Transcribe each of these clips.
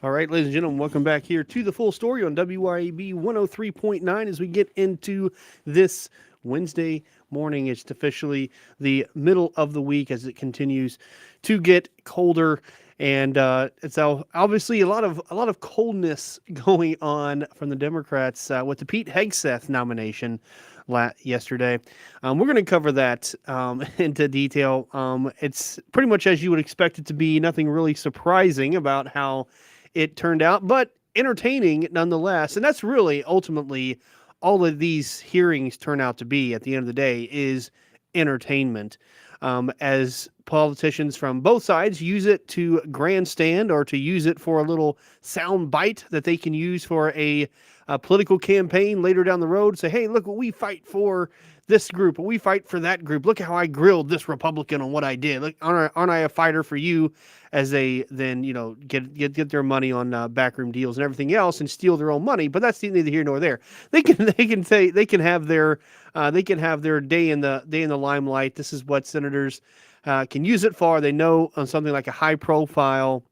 All right, ladies and gentlemen, welcome back here to the full story on WYAB 103.9 as we get into this Wednesday morning. It's officially the middle of the week as it continues to get colder, and it's obviously a lot of coldness going on from the Democrats with the Pete Hegseth nomination yesterday. We're going to cover that into detail. It's pretty much as you would expect it to be. Nothing really surprising about how it turned out, but entertaining nonetheless. And that's really ultimately all of these hearings turn out to be at the end of the day is entertainment. As politicians from both sides use it to grandstand or to use it for a little sound bite that they can use for a political campaign later down the road. Say, hey, look what we fight for this group, or we fight for that group. Look how I grilled this Republican on what I did. Look, aren't I a fighter for you? As they then get their money on backroom deals and everything else and steal their own money. But that's neither here nor there. They can have their day in the limelight. This is what senators can use it for. They know on something like a high profile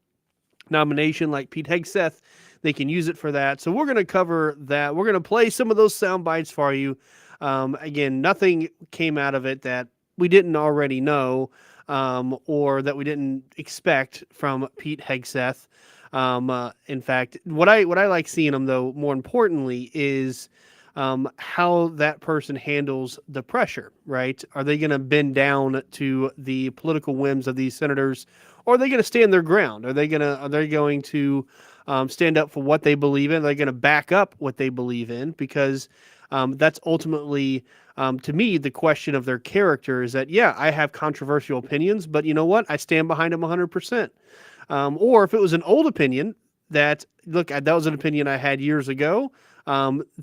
nomination like Pete Hegseth, they can use it for that. So we're going to cover that. We're going to play some of those sound bites for you. Again, nothing came out of it that we didn't already know or that we didn't expect from Pete Hegseth. In fact, what I like seeing him, though, more importantly, is how that person handles the pressure, right? Are they going to bend down to the political whims of these senators, or are they going to stand their ground? Are they going to stand up for what they believe in? Are they going to back up what they believe in? Because that's ultimately, to me, the question of their character is that, yeah, I have controversial opinions, but you know what? I stand behind them 100%. Or if it was an old opinion that, look, that was an opinion I had years ago,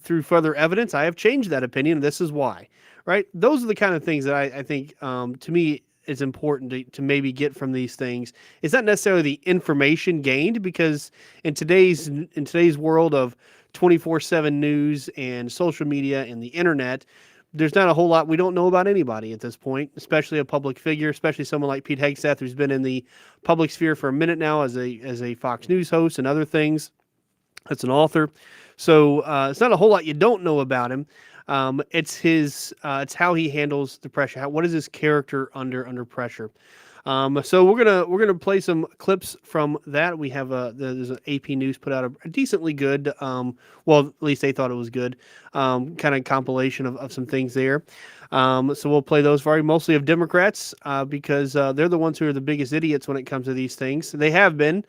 through further evidence, I have changed that opinion, and this is why, right? Those are the kind of things that I think, to me, is important to maybe get from these things. It's not necessarily the information gained, because in today's world of 24/7 news and social media and the internet, there's not a whole lot we don't know about anybody at this point, especially a public figure, especially someone like Pete Hegseth, who's been in the public sphere for a minute now as a Fox News host and other things. That's an author. So it's not a whole lot you don't know about him. It's how he handles the pressure. What is his character under pressure? So we're gonna play some clips from that. We have there's an AP News put out a decently good, well, at least they thought it was good, kind of compilation of some things there. So we'll play those for you, mostly of Democrats, because they're the ones who are the biggest idiots when it comes to these things. They have been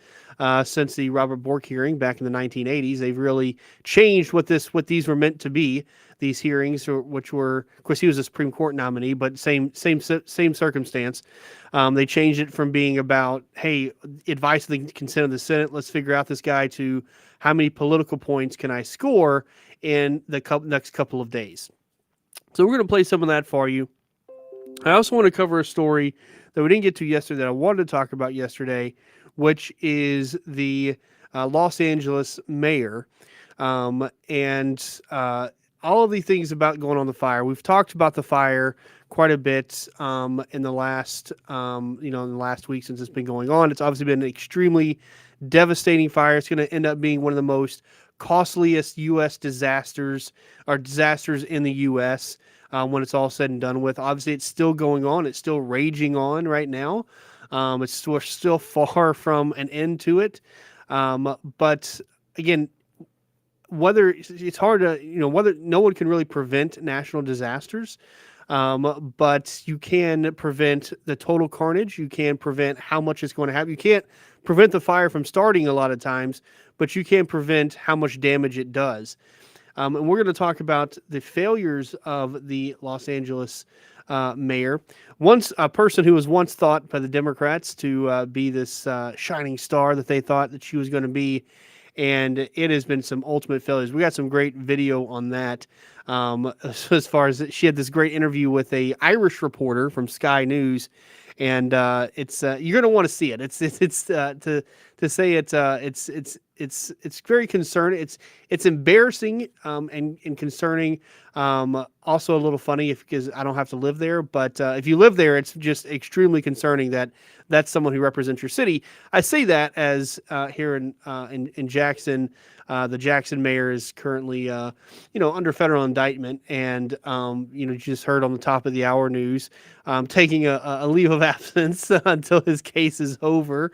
since the Robert Bork hearing back in the 1980s. They've really changed what these were meant to be. These hearings, which were, of course, he was a Supreme Court nominee, but same circumstance. They changed it from being about, hey, advice of the consent of the Senate. Let's figure out this guy to how many political points can I score in the next couple of days. So we're going to play some of that for you. I also want to cover a story that we didn't get to yesterday that I wanted to talk about yesterday, which is the Los Angeles mayor and all of the things about going on the fire. We've talked about the fire quite a bit in the last week since it's been going on. It's obviously been an extremely devastating fire. It's going to end up being one of the most costliest U.S. disasters in the U.S. When it's all said and done with. Obviously, it's still going on. It's still raging on right now. We're still far from an end to it. But again, whether it's hard to, whether no one can really prevent national disasters, but you can prevent the total carnage. You can prevent how much it's going to happen. You can't prevent the fire from starting a lot of times, but you can prevent how much damage it does. And we're going to talk about the failures of the Los Angeles mayor. Once a person who was once thought by the Democrats to be this shining star that they thought that she was going to be, and it has been some ultimate failures. We got some great video on that. As far as she had this great interview with a Irish reporter from Sky News, and it's you're going to want to see it. It's to it's very concerning. It's embarrassing and concerning. Also a little funny because I don't have to live there, but if you live there, it's just extremely concerning that that's someone who represents your city. I say that as here in Jackson, the Jackson mayor is currently under federal indictment, and you just heard on the top of the hour news, taking a leave of absence until his case is over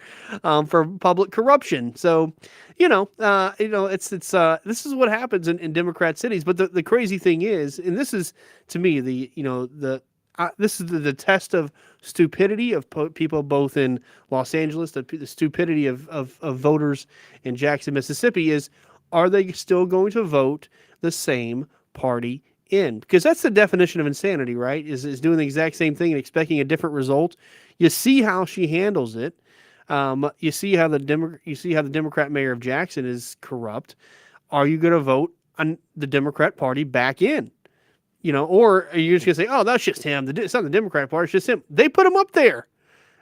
for public corruption. So, it's this is what happens in Democrat cities. But the crazy thing is, and this is to me this is the test of stupidity of people both in Los Angeles, the stupidity of voters in Jackson, Mississippi is, are they still going to vote the same party in? Because that's the definition of insanity, right? Is doing the exact same thing and expecting a different result. You see how she handles it. You see how the Democrat mayor of Jackson is corrupt. Are you going to vote on the Democrat Party back in? Or are you just going to say, "Oh, that's just him. It's not the Democrat Party. It's just him." They put him up there.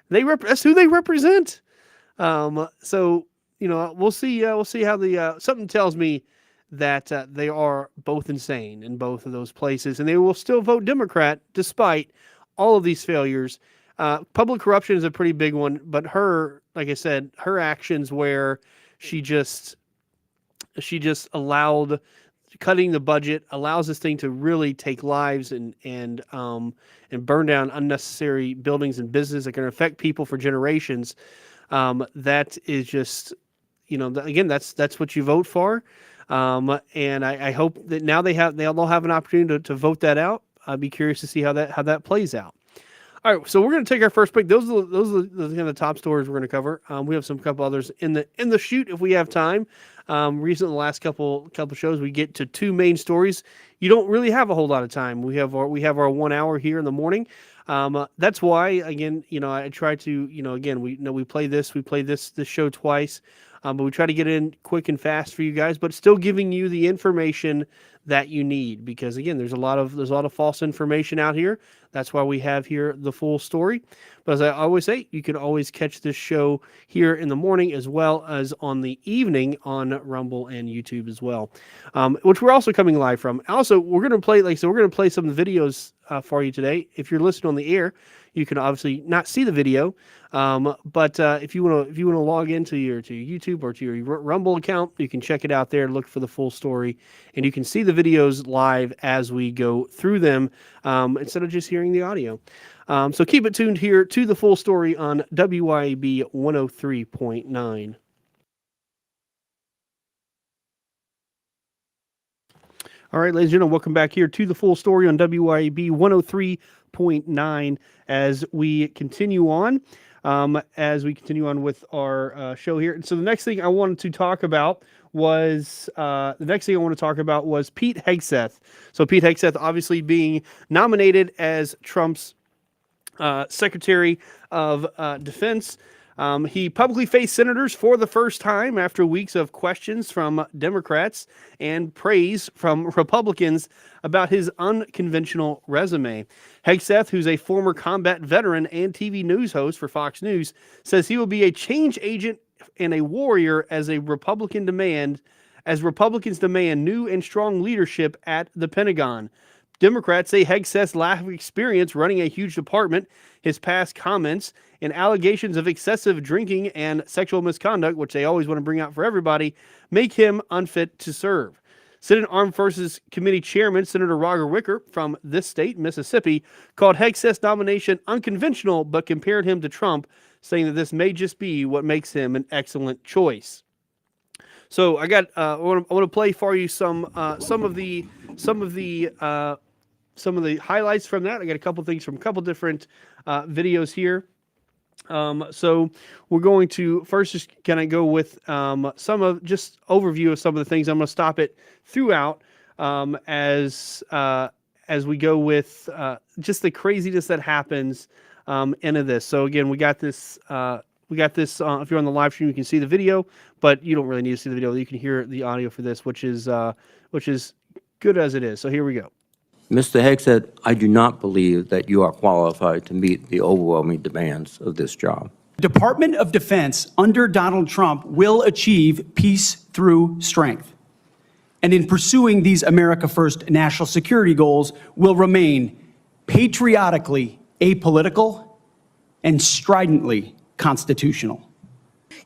That's who they represent. So we'll see. We'll see how something tells me that they are both insane in both of those places, and they will still vote Democrat despite all of these failures. Public corruption is a pretty big one, but like I said, her actions where she just allowed cutting the budget allows this thing to really take lives and burn down unnecessary buildings and businesses that can affect people for generations. That is just, again, that's what you vote for. And I hope that now they'll have an opportunity to vote that out. I'd be curious to see how that plays out. All right, so we're going to take our first break. Those are the top stories we're going to cover. We have some couple others in the chute if we have time. Recently, the last couple shows, we get to two main stories. You don't really have a whole lot of time. We have our 1 hour here in the morning. That's why, again, I try to, again, we play this show twice, but we try to get in quick and fast for you guys, but still giving you the information that you need, because again, there's a lot of false information out here. That's why we have here the full story. But as I always say, you can always catch this show here in the morning as well as on the evening on Rumble and YouTube as well, which we're also coming live from. Also, we're going to play, we're going to play some of the videos for you today. If you're listening on the air, you can obviously not see the video, but if you want to log into your YouTube or to your Rumble account, you can check it out there, look for the full story, and you can see the videos live as we go through them instead of just hearing the audio. So keep it tuned here to the full story on WYAB 103.9. All right, ladies and gentlemen, welcome back here to the full story on WYAB 103.9 as we continue on. With our show here. And so the next thing I wanted to talk about was Pete Hegseth. So Pete Hegseth obviously being nominated as Trump's Secretary of Defense. He publicly faced senators for the first time after weeks of questions from Democrats and praise from Republicans about his unconventional resume. Hegseth, who's a former combat veteran and TV news host for Fox News, says he will be a change agent and a warrior as Republicans demand new and strong leadership at the Pentagon. Democrats say Hegseth's lack of experience running a huge department, his past comments, and allegations of excessive drinking and sexual misconduct, which they always want to bring out for everybody, make him unfit to serve. Senate Armed Forces Committee Chairman Senator Roger Wicker from this state, Mississippi, called Hegseth's nomination unconventional, but compared him to Trump, saying that this may just be what makes him an excellent choice. So I want to play for you some of the highlights from that. I got a couple things from a couple different videos here. So we're going to first just kind of go with some of just overview of some of the things. I'm going to stop it throughout as we go with just the craziness that happens into this. So again, we got this. If you're on the live stream, you can see the video, but you don't really need to see the video. You can hear the audio for this, which is good as it is. So here we go. Mr. Hegseth, I do not believe that you are qualified to meet the overwhelming demands of this job. Department of Defense under Donald Trump will achieve peace through strength. And in pursuing these America First national security goals will remain patriotically apolitical and stridently constitutional.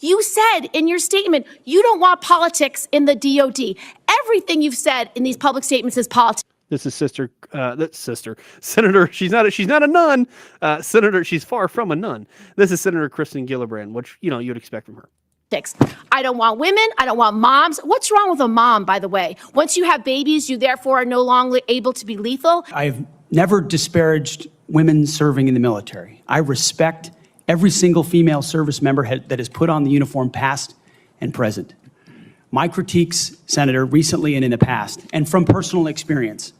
You said in your statement, you don't want politics in the DOD. Everything you've said in these public statements is politics. This is Senator. She's not a nun. Senator, she's far from a nun. This is Senator Kristen Gillibrand, which, you'd expect from her. I don't want women. I don't want moms. What's wrong with a mom, by the way? Once you have babies, you therefore are no longer able to be lethal. I've never disparaged women serving in the military. I respect every single female service member that has put on the uniform, past and present. My critiques, Senator, recently and in the past, and from personal experience,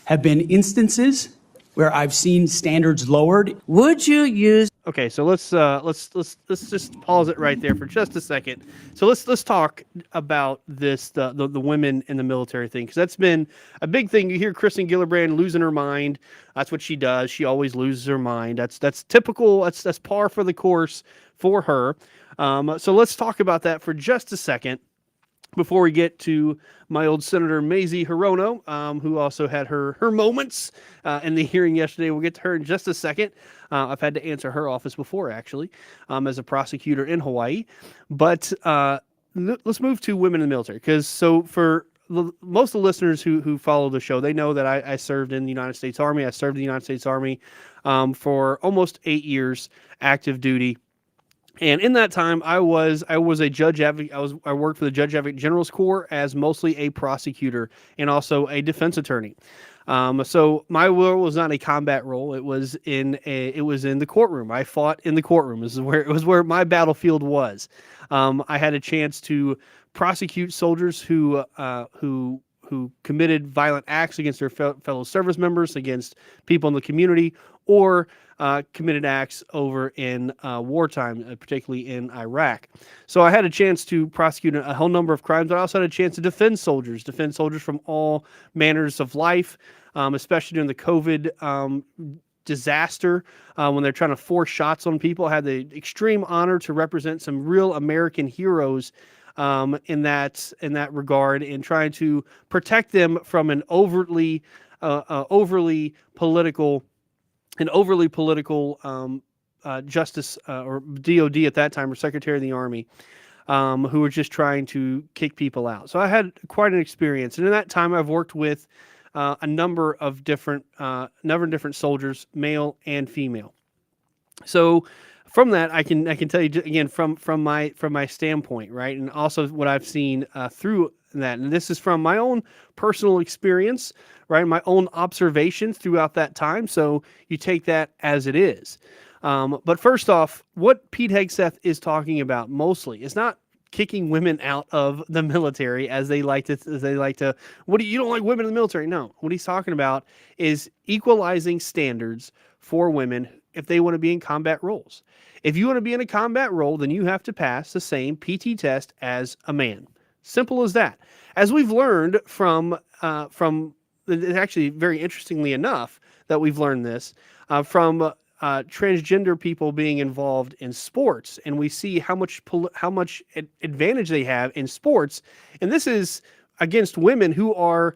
have been instances where I've seen standards lowered. Would you use? Okay, so let's just pause it right there for just a second. So let's talk about this the women in the military thing, because that's been a big thing. You hear Kristen Gillibrand losing her mind. That's what she does. She always loses her mind. That's typical. That's par for the course for her. So let's talk about that for just a second before we get to my old Senator Mazie Hirono, who also had her moments in the hearing yesterday. We'll get to her in just a second. I've had to answer her office before, actually, as a prosecutor in Hawaii. But let's move to women in the military, because for most of the listeners who follow the show, they know that I served in the United States Army. I served in the United States Army for almost 8 years, active duty. And in that time, I was a judge advocate. I worked for the Judge Advocate General's Corps as mostly a prosecutor and also a defense attorney. So my role was not a combat role. It was in the courtroom. I fought in the courtroom. This is where my battlefield was. I had a chance to prosecute soldiers who committed violent acts against their fellow service members, against people in the community, or committed acts over in wartime, particularly in Iraq. So I had a chance to prosecute a whole number of crimes, but I also had a chance to defend soldiers from all manners of life, especially during the COVID disaster, when they're trying to force shots on people. I had the extreme honor to represent some real American heroes in that regard, and trying to protect them from an overly political justice or DOD at that time, or Secretary of the Army, who were just trying to kick people out. So I had quite an experience, and in that time, I've worked with a number of different soldiers, male and female. So from that, I can tell you again from my standpoint, right, and also what I've seen through that, and this is from my own personal experience, right, my own observations throughout that time. So you take that as it is. But first off, what Pete Hegseth is talking about mostly is not kicking women out of the military, as they like to. You don't like women in the military? No. What he's talking about is equalizing standards for women if they want to be in combat roles. If you want to be in a combat role, then you have to pass the same PT test as a man. Simple as that. As we've learned from actually, very interestingly enough, that we've learned this from transgender people being involved in sports, and we see how much advantage they have in sports, and this is against women who are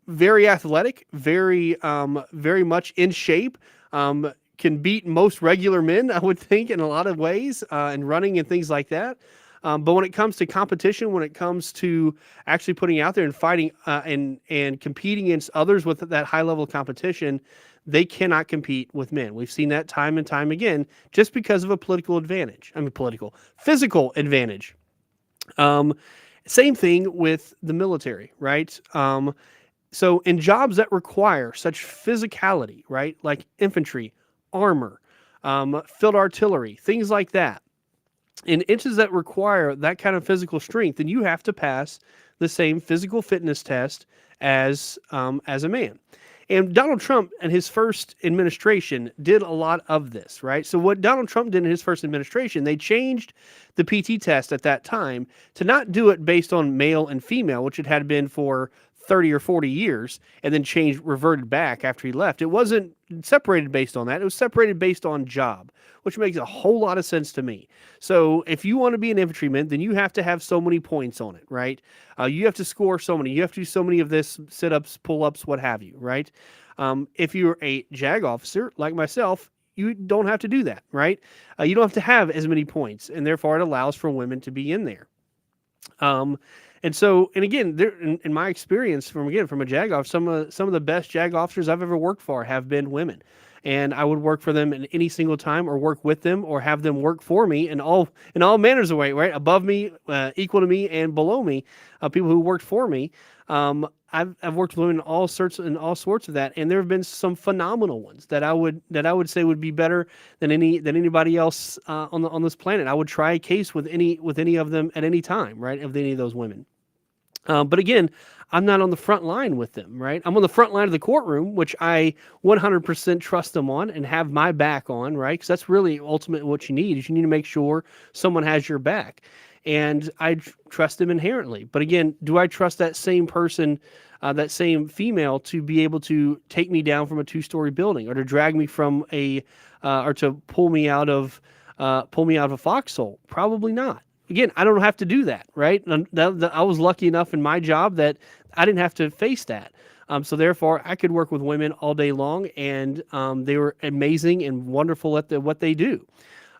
very athletic, very much in shape, can beat most regular men, I would think, in a lot of ways, in running and things like that. But when it comes to competition, when it comes to actually putting out there and fighting and competing against others with that high level of competition, they cannot compete with men. We've seen that time and time again, just because of a physical advantage. Same thing with the military, right? So in jobs that require such physicality, right, like infantry, armor, field artillery, things like that, in inches that require that kind of physical strength, then you have to pass the same physical fitness test as a man. And Donald Trump and his first administration did a lot of this, right? So what Donald Trump did in his first administration, they changed the PT test at that time to not do it based on male and female, which it had been for 30 or 40 years, and then reverted back after he left. It wasn't separated based on that. It was separated based on job, which makes a whole lot of sense to me. So if you want to be an infantryman, then you have to have so many points on it, right? You have to score so many. You have to do so many of this, sit-ups, pull-ups, what have you, right? If you're a JAG officer like myself, you don't have to do that, right? You don't have to have as many points, and therefore it allows for women to be in there. And so, and again, there, in my experience from a JAG officer, some of the best JAG officers I've ever worked for have been women, and I would work for them in any single time, or work with them, or have them work for me in all manners of way, right? Above me, equal to me, and below me, people who worked for me. I've worked with women in all sorts of that, and there have been some phenomenal ones that I would say would be better than anybody else on this planet. I would try a case with any of them at any time, right? Of any of those women. But again, I'm not on the front line with them, right? I'm on the front line of the courtroom, which I 100% trust them on and have my back on, right? Because that's really ultimately what you need, is you need to make sure someone has your back. And I trust them inherently. But again, do I trust that same person, that same female, to be able to take me down from a 2-story building, or to drag me from or to pull me out of a foxhole? Probably not. Again, I don't have to do that, right? I was lucky enough in my job that I didn't have to face that. So therefore, I could work with women all day long, and they were amazing and wonderful at what they do.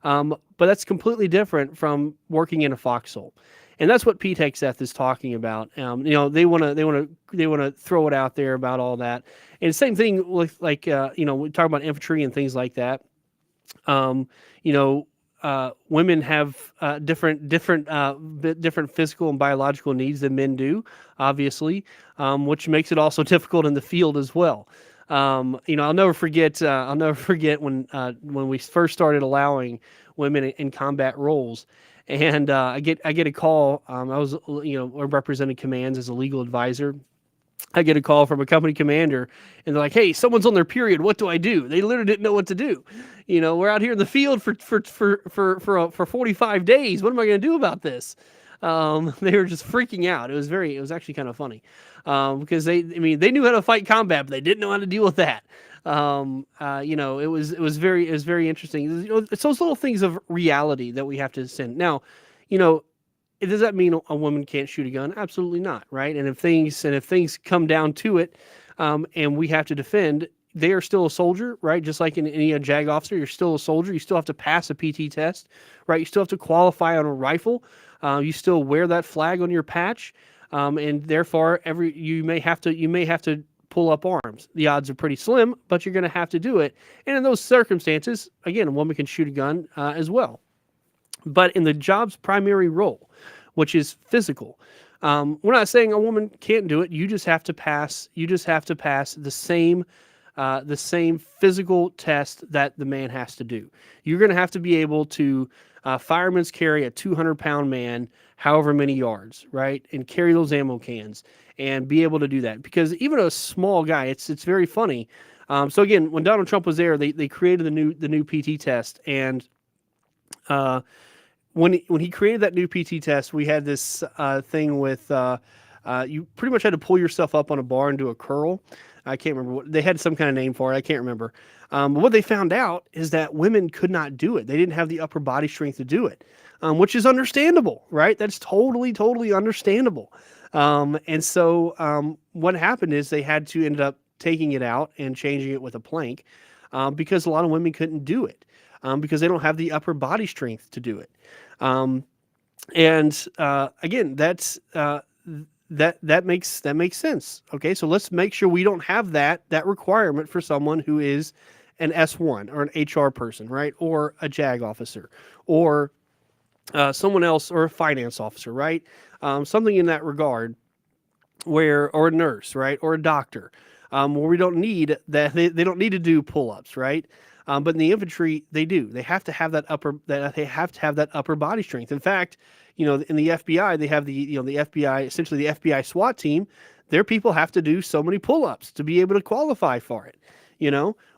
But that's completely different from working in a foxhole, and that's what Pete Hegseth is talking about. They want to throw it out there about all that, and same thing with we talk about infantry and things like that. Women have different physical and biological needs than men do, obviously, which makes it also difficult in the field as well. I'll never forget when we first started allowing women in combat roles, and I get a call. I was representing commands as a legal advisor. I get a call from a company commander, and they're like, "Hey, someone's on their period. What do I do?" They literally didn't know what to do. We're out here in the field for 45 days. What am I going to do about this? They were just freaking out. It was actually kind of funny, because they knew how to fight combat, but they didn't know how to deal with that. It was very interesting. It's those little things of reality that we have to send. Now, does that mean a woman can't shoot a gun? Absolutely not, right? And if things come down to it, and we have to defend, they are still a soldier, right? Just like in any JAG officer, you're still a soldier. You still have to pass a PT test, right? You still have to qualify on a rifle. You still wear that flag on your patch, and therefore you may have to pull up arms. The odds are pretty slim, but you're going to have to do it. And in those circumstances, again, a woman can shoot a gun as well. But in the job's primary role, which is physical, we're not saying a woman can't do it. You just have to pass. The same physical test that the man has to do. You're going to have to be able to fireman's carry a 200-pound man however many yards, right, and carry those ammo cans and be able to do that. Because even a small guy, it's very funny. So again, when Donald Trump was there, they created the new PT test, and when he created that new PT test, we had this thing with you pretty much had to pull yourself up on a bar and do a curl. I can't remember they had some kind of name for it. I can't remember. But what they found out is that women could not do it. They didn't have the upper body strength to do it, which is understandable, right? That's totally understandable. And so what happened is they had to end up taking it out and changing it with a plank, because a lot of women couldn't do it, because they don't have the upper body strength to do it. Again, that's that makes sense. Okay, so let's make sure we don't have that requirement for someone who is an S1 or an HR person, right, or a JAG officer, or someone else, or a finance officer, right? Something in that regard, or a nurse, right, or a doctor, where we don't need that. They don't need to do pull-ups, right? But in the infantry, they do. They have to have that upper body strength. In fact, in the FBI, they have the FBI, essentially the FBI SWAT team. Their people have to do so many pull-ups to be able to qualify for it.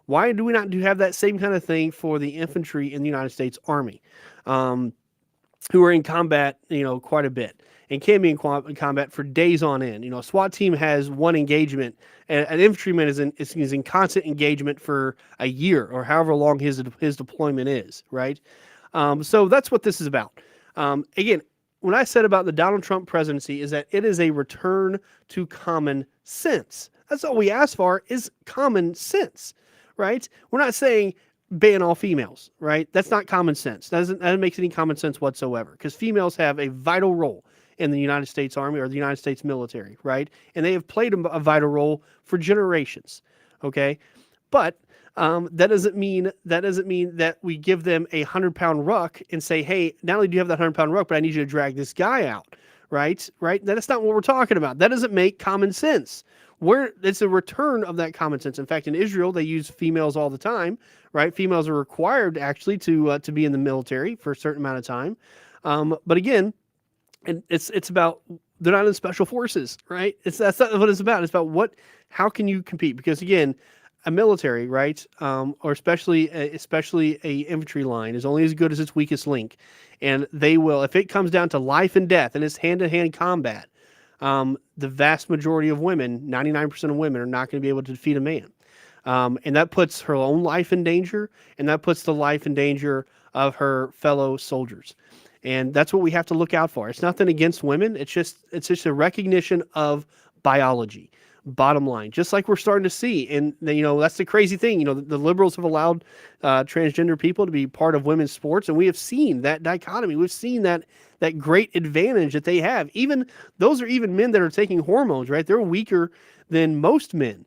Why do we not have that same kind of thing for the infantry in the United States Army, who are in combat, quite a bit? and can be in combat for days on end. A SWAT team has one engagement. An infantryman is in constant engagement for a year or however long his deployment is, right? So that's what this is about. Again, when I said about the Donald Trump presidency is that it is a return to common sense. That's all we ask for is common sense, right? We're not saying ban all females, right? That's not common sense. That doesn't make any common sense whatsoever, because females have a vital role in the United States Army or the United States military, right? And they have played a vital role for generations, okay? But that doesn't mean that we give them a 100-pound ruck and say, hey, not only do you have that 100-pound ruck, but I need you to drag this guy out, right? That's not what we're talking about. That doesn't make common sense. It's a return of that common sense. In fact, in Israel, they use females all the time, right? Females are required actually to be in the military for a certain amount of time. But again, it's about, they're not in special forces, right? That's not what it's about. It's about how can you compete? Because again, a military, right, or especially a infantry line is only as good as its weakest link, and they will, if it comes down to life and death and it's hand-to-hand combat, the vast majority of women, 99% of women, are not going to be able to defeat a man. And that puts her own life in danger, and that puts the life in danger of her fellow soldiers. And that's what we have to look out for. It's nothing against women. It's just a recognition of biology. Bottom line, just like we're starting to see. And that's the crazy thing. The liberals have allowed transgender people to be part of women's sports, and we have seen that dichotomy. We've seen that great advantage that they have. Even those are even men that are taking hormones, right? They're weaker than most men.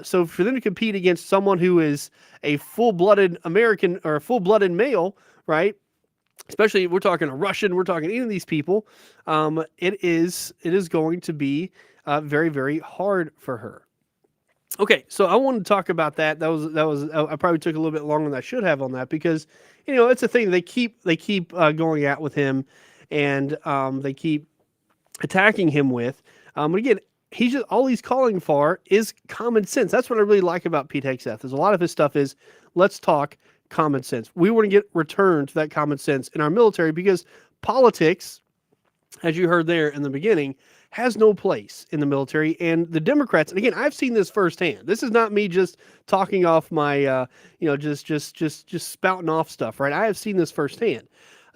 So for them to compete against someone who is a full-blooded American or a full-blooded male, right? Especially we're talking a Russian, we're talking any of these people, it is going to be very, very hard for her. Okay, so I wanted to talk about that. That was I probably took a little bit longer than I should have on that, because it's a thing they keep going at with him, and they keep attacking him with. But again, all he's calling for is common sense. That's what I really like about Pete Hegseth. Is a lot of his stuff is, let's talk common sense. We want to get returned to that common sense in our military, because politics, as you heard there in the beginning, has no place in the military. And the Democrats, and again, I've seen this firsthand. This is not me just talking off my, just spouting off stuff, right? I have seen this firsthand.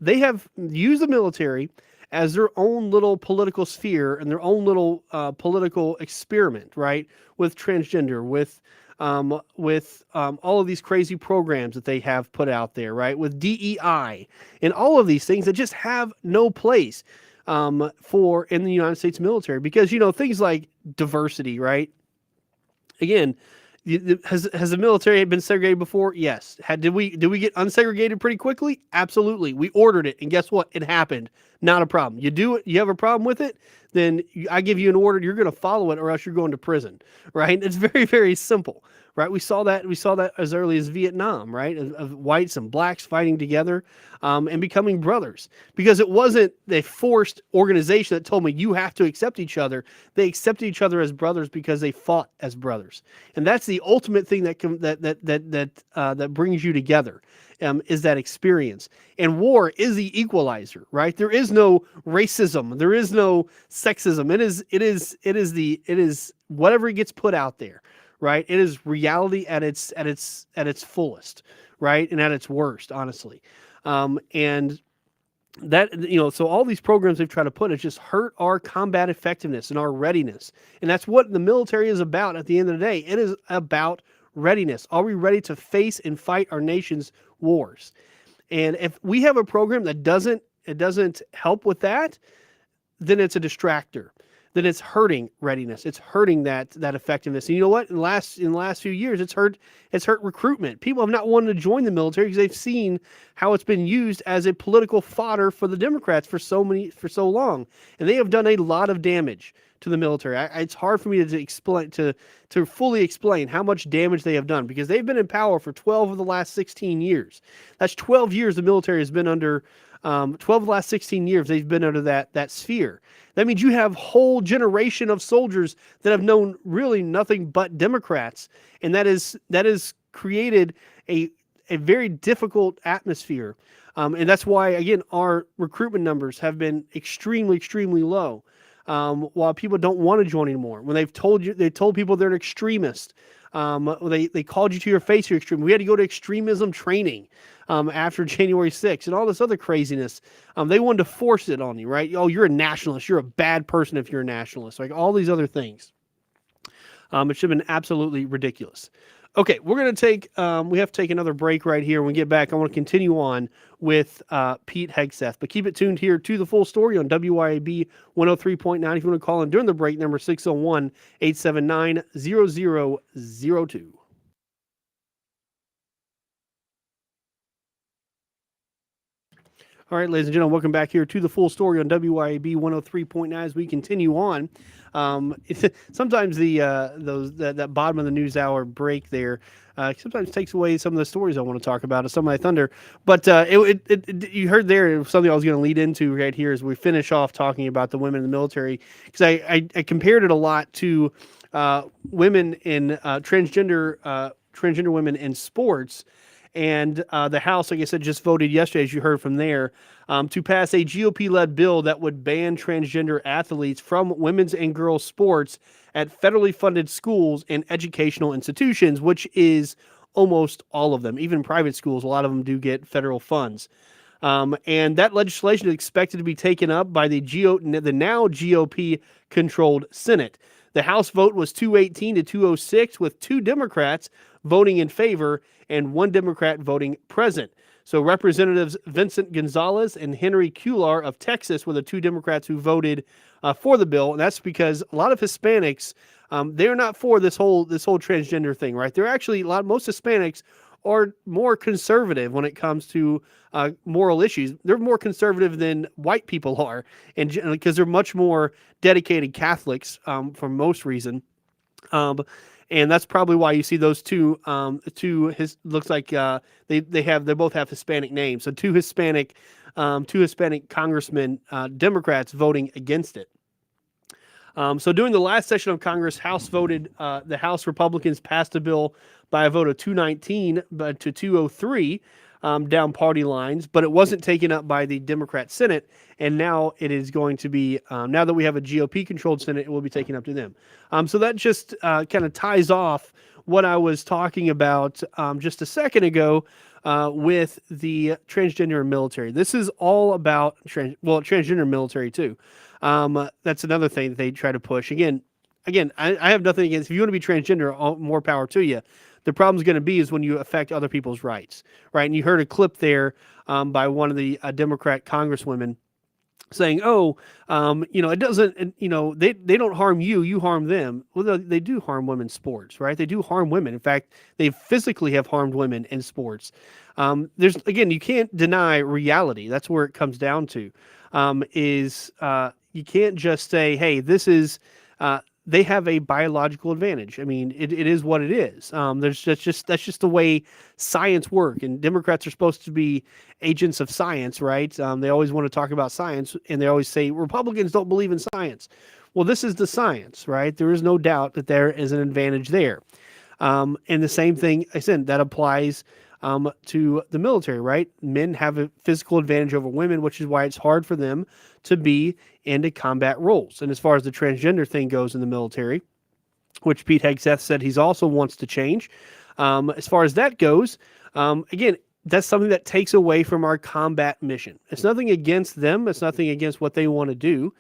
They have used the military as their own little political sphere and their own little political experiment, right? With transgender, with all of these crazy programs that they have put out there, right? With DEI and all of these things that just have no place for in the United States military, because things like diversity, right? Again, has the military been segregated before? Yes. Did we get unsegregated pretty quickly? Absolutely. We ordered it, and guess what? It happened. Not a problem. You do it. You have a problem with it, then I give you an order. You're going to follow it, or else you're going to prison, right? It's very, very simple, right? We saw that as early as Vietnam, right? Of whites and blacks fighting together and becoming brothers, because it wasn't a forced organization that told me you have to accept each other. They accepted each other as brothers because they fought as brothers, and that's the ultimate thing that brings you together. Is that experience. And war is the equalizer, right? There is no racism. There is no sexism. It is whatever gets put out there, right? It is reality at its fullest, right? And at its worst, honestly. And that, so all these programs they've tried to put, it just hurt our combat effectiveness and our readiness. And that's what the military is about at the end of the day. It is about readiness. Are we ready to face and fight our nation's wars? And if we have a program that doesn't help with that, then it's a distractor. Then it's hurting readiness. It's hurting that effectiveness. And you know what? In the last few years, it's hurt recruitment. People have not wanted to join the military because they've seen how it's been used as a political fodder for the Democrats for so long, and they have done a lot of damage to the military. It's hard for me to explain to fully explain how much damage they have done, because they've been in power for 12 of the last 16 years. That's 12 years the military has been under. 12 of the last 16 years they've been under that sphere. That means you have whole generation of soldiers that have known really nothing but Democrats, and that is created a very difficult atmosphere. And that's why, again, our recruitment numbers have been extremely, extremely low. While people don't want to join anymore, when they told people they're an extremist. They called you to your face, you're extreme. We had to go to extremism training after January 6th and all this other craziness. They wanted to force it on you, right? Oh, you're a nationalist. You're a bad person if you're a nationalist. Like all these other things. It should have been absolutely ridiculous. Okay, we're going to take, we have to take another break right here. When we get back, I want to continue on with Pete Hegseth. But keep it tuned here to the full story on WYAB 103.9. If you want to call in during the break, number 601-879-0002. All right, ladies and gentlemen, welcome back here to the full story on WYAB 103.9 as we continue on. Sometimes that bottom of the news hour break there sometimes takes away some of the stories I want to talk about, some of my thunder. But you heard there something I was going to lead into right here as we finish off talking about the women in the military, because I compared it a lot to women in transgender women in sports. And the House, like I said, just voted yesterday, as you heard from there, to pass a GOP-led bill that would ban transgender athletes from women's and girls' sports at federally funded schools and educational institutions, which is almost all of them. Even private schools, a lot of them do get federal funds. And that legislation is expected to be taken up by the now GOP-controlled Senate. The House vote was 218 to 206, with 2 Democrats voting in favor and 1 Democrat voting present. So Representatives Vincent Gonzalez and Henry Cuellar of Texas were the 2 Democrats who voted for the bill. And that's because a lot of Hispanics, they're not for this whole transgender thing, right? They're actually most Hispanics are more conservative when it comes to moral issues. They're more conservative than white people are, and because they're much more dedicated Catholics for most reason. And that's probably why you see those two. Looks like they both have Hispanic names. So two Hispanic congressmen, Democrats, voting against it. So during the last session of Congress, the House Republicans passed a bill by a vote of 219 to 203 down party lines, but it wasn't taken up by the Democrat Senate, and now it is going to be, now that we have a GOP-controlled Senate, it will be taken up to them. So that just kind of ties off what I was talking about just a second ago with the transgender military. This is all about, transgender military too. That's another thing that they try to push. Again, I have nothing against, if you want to be transgender, more power to you. The problem's going to be is when you affect other people's rights, right? And you heard a clip there by one of the Democrat congresswomen saying, it doesn't, they don't harm you, you harm them. Well, they do harm women's sports, right? They do harm women. In fact, they physically have harmed women in sports. You can't deny reality. That's where it comes down to, you can't just say, hey, this is, they have a biological advantage. I mean, it is what it is. That's just the way science works. And Democrats are supposed to be agents of science, right? They always want to talk about science, and they always say Republicans don't believe in science. Well, this is the science, right? There is no doubt that there is an advantage there. And the same thing, I said, that applies to the military, right? Men have a physical advantage over women, which is why it's hard for them to be into combat roles. And as far as the transgender thing goes in the military, which Pete Hegseth said he also wants to change, as far as that goes, again, that's something that takes away from our combat mission. It's nothing against them. It's nothing against what they want to do.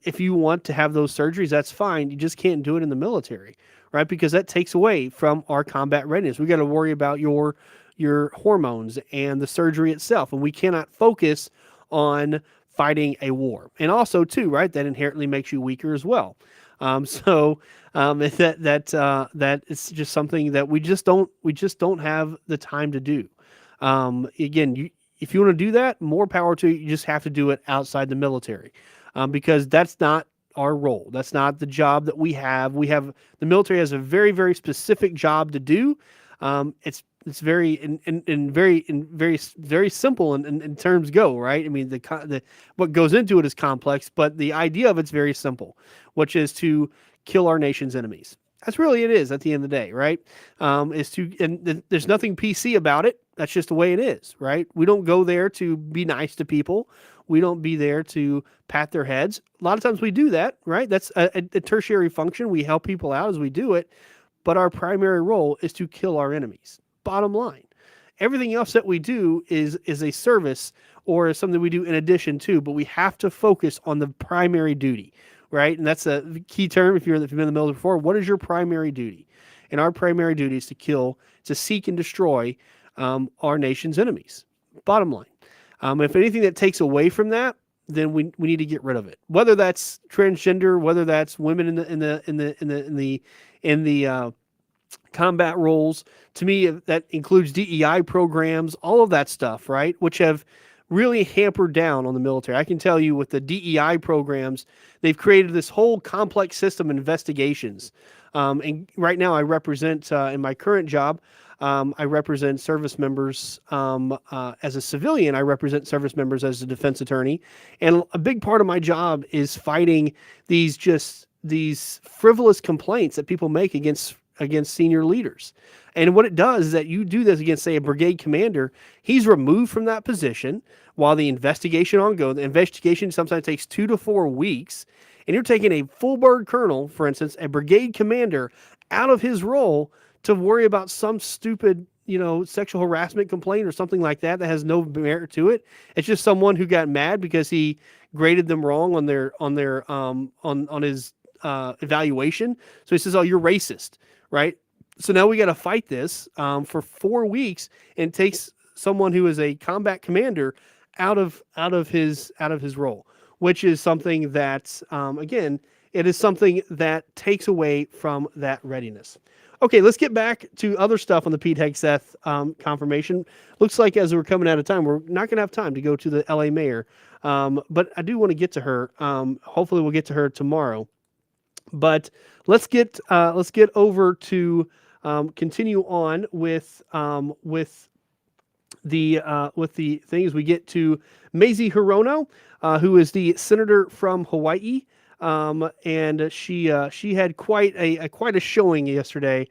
If you want to have those surgeries, that's fine. You just can't do it in the military, right? Because that takes away from our combat readiness. We got to worry about your hormones and the surgery itself, and we cannot focus on fighting a war. And also, too, right, that inherently makes you weaker as well. That it's just something that we just don't have the time to do. If you want to do that, more power to you. You just have to do it outside the military, because that's not our role. That's not the job that we have. The military has a very, very specific job to do. It's very very simple in terms go, right? I mean, what goes into it is complex, but the idea of it's very simple, which is to kill our nation's enemies. That's really it is at the end of the day, right? There's nothing PC about it. That's just the way it is, right? We don't go there to be nice to people. We don't be there to pat their heads. A lot of times we do that, right? That's a tertiary function. We help people out as we do it, but our primary role is to kill our enemies. Bottom line. Everything else that we do is a service or is something we do in addition to, but we have to focus on the primary duty, right? And that's a key term if you've been in the military before. What is your primary duty? And our primary duty is to seek and destroy our nation's enemies. Bottom line. If anything that takes away from that, then we need to get rid of it. Whether that's transgender, whether that's women in the combat roles, to me that includes DEI programs, all of that stuff, right? Which have really hampered down on the military. I can tell you with the DEI programs, they've created this whole complex system of investigations. And right now I represent, in my current job, I represent service members as a civilian. I represent service members as a defense attorney. And a big part of my job is fighting these frivolous complaints that people make against senior leaders. And what it does is that you do this against, say, a brigade commander. He's removed from that position while the investigation ongoing. The investigation sometimes takes 2 to 4 weeks. And you're taking a full bird colonel, for instance, a brigade commander, out of his role to worry about some stupid, sexual harassment complaint or something like that has no merit to it. It's just someone who got mad because he graded them wrong on his evaluation. So he says, "Oh, you're racist," right? So now we got to fight this for 4 weeks, and it takes someone who is a combat commander out of his role, which is something that again, it is something that takes away from that readiness. Okay, let's get back to other stuff on the Pete Hegseth confirmation. Looks like as we're coming out of time, we're not going to have time to go to the LA mayor, but I do want to get to her. Hopefully, we'll get to her tomorrow. But let's get over to continue on with the things. We get to Mazie Hirono, who is the senator from Hawaii. And she had quite a showing yesterday.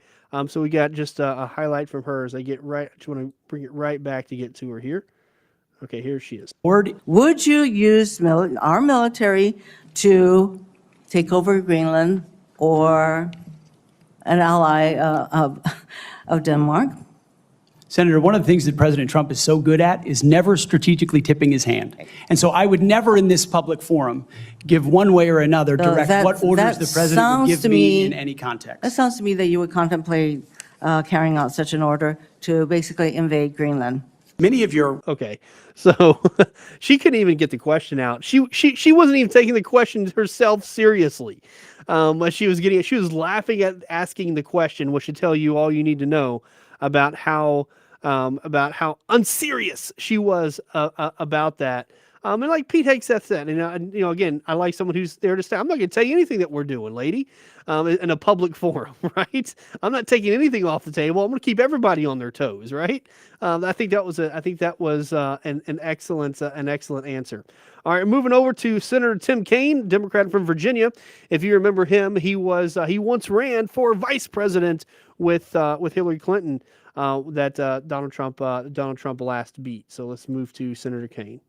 So we got just a highlight from her as I just want to bring it right back to get to her here. Okay, here she is. Would you use our military to take over Greenland or an ally of Denmark? Senator, one of the things that President Trump is so good at is never strategically tipping his hand. And so I would never in this public forum give one way or another direct what orders the president would give me in any context. That sounds to me that you would contemplate carrying out such an order to basically invade Greenland. Many of your... Okay, so she couldn't even get the question out. She wasn't even taking the question herself seriously. She was laughing at asking the question, which should tell you all you need to know about how unserious she was about that. And like Pete Hegseth said, again, I like someone who's there to say, I'm not going to tell you anything that we're doing, lady, in a public forum, right? I'm not taking anything off the table. I'm going to keep everybody on their toes, right? I think that was an excellent answer. All right, moving over to Senator Tim Kaine, Democrat from Virginia. If you remember him, he once ran for vice president with Hillary Clinton, that Donald Trump last beat. So let's move to Senator Kaine.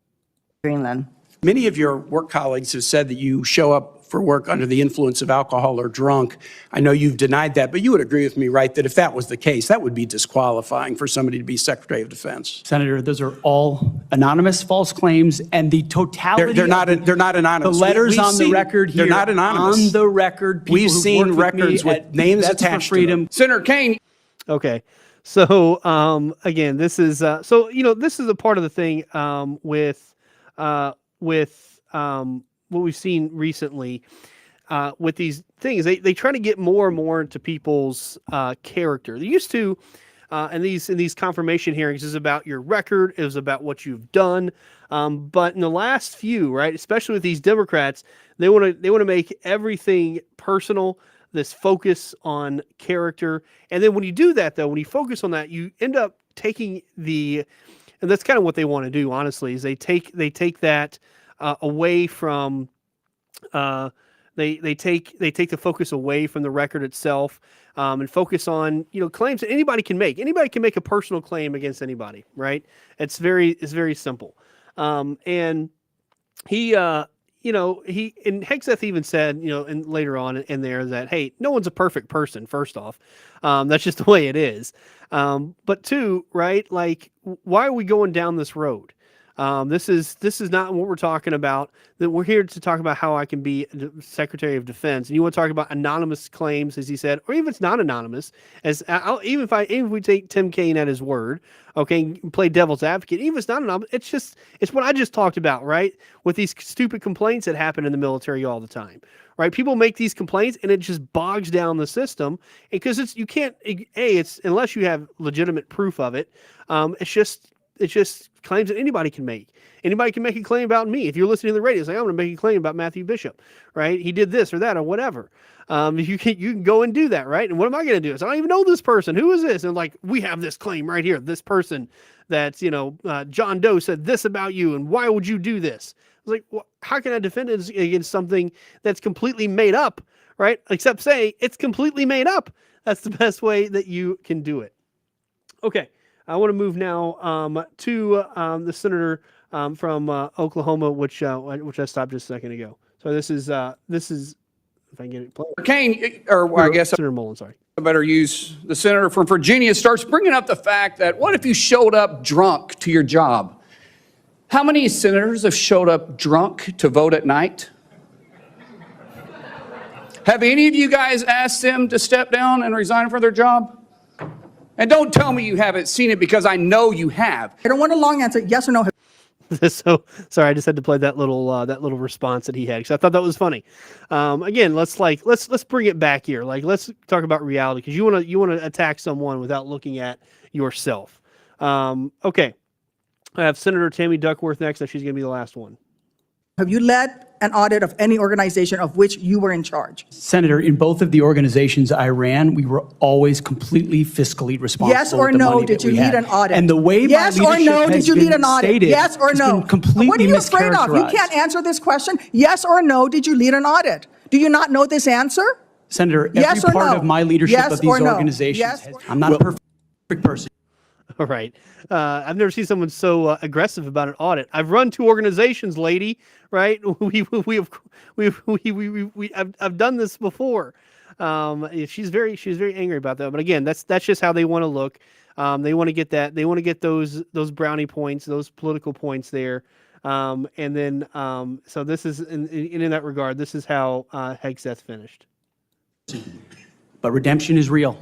Greenland. Many of your work colleagues have said that you show up for work under the influence of alcohol or drunk. I know you've denied that, but you would agree with me, right, that if that was the case, that would be disqualifying for somebody to be Secretary of Defense. Senator, those are all anonymous false claims, and the totality they're not anonymous. The letters on the record here. They're not anonymous. On the record, people we've seen records with names attached to them. Senator Kaine. Okay. So again, this is this is a part of the thing with what we've seen recently with these things. They try to get more and more into people's character. They used to, in these confirmation hearings, is about your record. It was about what you've done. But in the last few, right, especially with these Democrats, they want to make everything personal. This focus on character, and then when you do that, though, when you focus on that, you end up taking and that's kind of what they want to do. Honestly, is they take that away from They take the focus away from the record itself, and focus on claims that anybody can make. Anybody can make a personal claim against anybody, right? It's very simple. And he and Hegseth even said, and later on in there that, hey, no one's a perfect person. First off, that's just the way it is. But two, right? Like, why are we going down this road? This is not what we're talking about. That we're here to talk about how I can be Secretary of Defense, and you want to talk about anonymous claims, as he said, or even if it's not anonymous. Even if we take Tim Kaine at his word, okay, and play devil's advocate, even if it's not anonymous, it's what I just talked about, right? With these stupid complaints that happen in the military all the time, right? People make these complaints, and it just bogs down the system, because it's unless you have legitimate proof of it, it's just claims that anybody can make. Anybody can make a claim about me. If you're listening to the radio, it's like, I'm going to make a claim about Matthew Bishop, right? He did this or that or whatever. You can go and do that, right? And what am I going to do? I don't even know this person. Who is this? And like, we have this claim right here. This person that's, John Doe said this about you, and why would you do this? I was like, well, how can I defend it against something that's completely made up, right? Except say it's completely made up. That's the best way that you can do it. Okay. I want to move now to the senator from Oklahoma, which I stopped just a second ago. So this is if I can get it played. Kaine, or I guess Senator Mullen, sorry. I better use the senator from Virginia, starts bringing up the fact that what if you showed up drunk to your job? How many senators have showed up drunk to vote at night? Have any of you guys asked them to step down and resign from their job? And don't tell me you haven't seen it, because I know you have. I don't want a long answer. Yes or no? So sorry, I just had to play that little response that he had, because I thought that was funny. Again, let's bring it back here. Like, let's talk about reality, because you want to attack someone without looking at yourself. Okay, I have Senator Tammy Duckworth next. And she's going to be the last one. Have you led an audit of any organization of which you were in charge? Senator, in both of the organizations I ran, we were always completely fiscally responsible. Yes or with the no? money Did that you we lead had. an audit? And the way yes my or leadership no? has Did you been lead an audit? stated Yes or has no? been completely What are you afraid of? You mischaracterized. can't answer this question. Yes or no? Did you lead an audit? Do you not know this answer? Senator, every Yes or part no? of my leadership Yes of these or no? organizations, Yes or no? I'm not a perfect person. All right. I've never seen someone so aggressive about an audit. I've run two organizations, lady. Right? I've done this before. She's very angry about that. But again, that's just how they want to look. They want to get that. They want to get those brownie points, those political points there. And then so this is in that regard, this is how Hegseth finished. But redemption is real.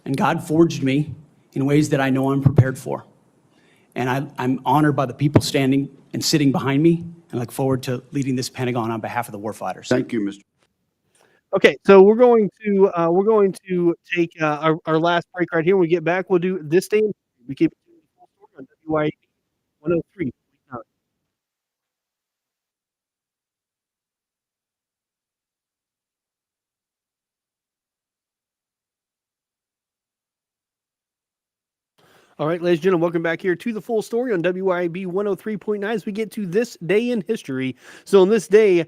And God forged me in ways that I know I'm prepared for. And I'm honored by the people standing and sitting behind me, and look forward to leading this Pentagon on behalf of the warfighters. Thank you, Mr. Okay, so we're going to take our last break right here. When we get back, we'll do this day. We keep on WYAB 103. All right, ladies and gentlemen, welcome back here to the full story on WYAB 103.9 as we get to this day in history. So on this day,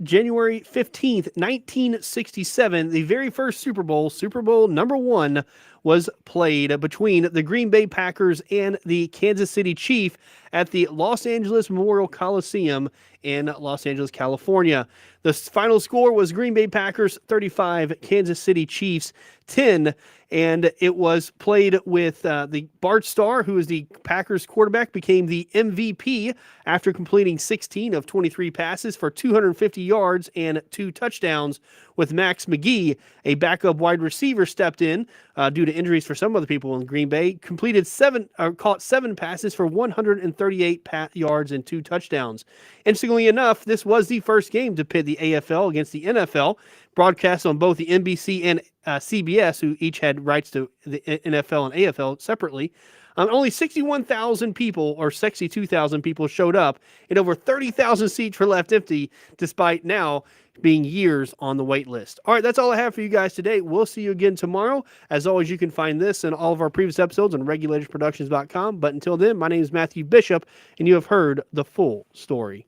January 15th, 1967, the very first Super Bowl number 1, was played between the Green Bay Packers and the Kansas City Chiefs at the Los Angeles Memorial Coliseum in Los Angeles, California. The final score was Green Bay Packers 35, Kansas City Chiefs 10, and it was played with the Bart Starr, who is the Packers quarterback, became the MVP after completing 16 of 23 passes for 250 yards and 2 touchdowns, with Max McGee, a backup wide receiver, stepped in due to injuries for some other people in Green Bay, caught 7 passes for 138 yards and 2 touchdowns. Interestingly enough, this was the first game to pit the AFL against the NFL, broadcast on both the NBC and CBS, who each had rights to the NFL and AFL separately. Only 61,000 people or 62,000 people showed up, and over 30,000 seats were left empty, despite now being years on the wait list. All right, that's all I have for you guys today. We'll see you again tomorrow. As always, you can find this and all of our previous episodes on regulatorsproductions.com. But until then, my name is Matthew Bishop, and you have heard the full story.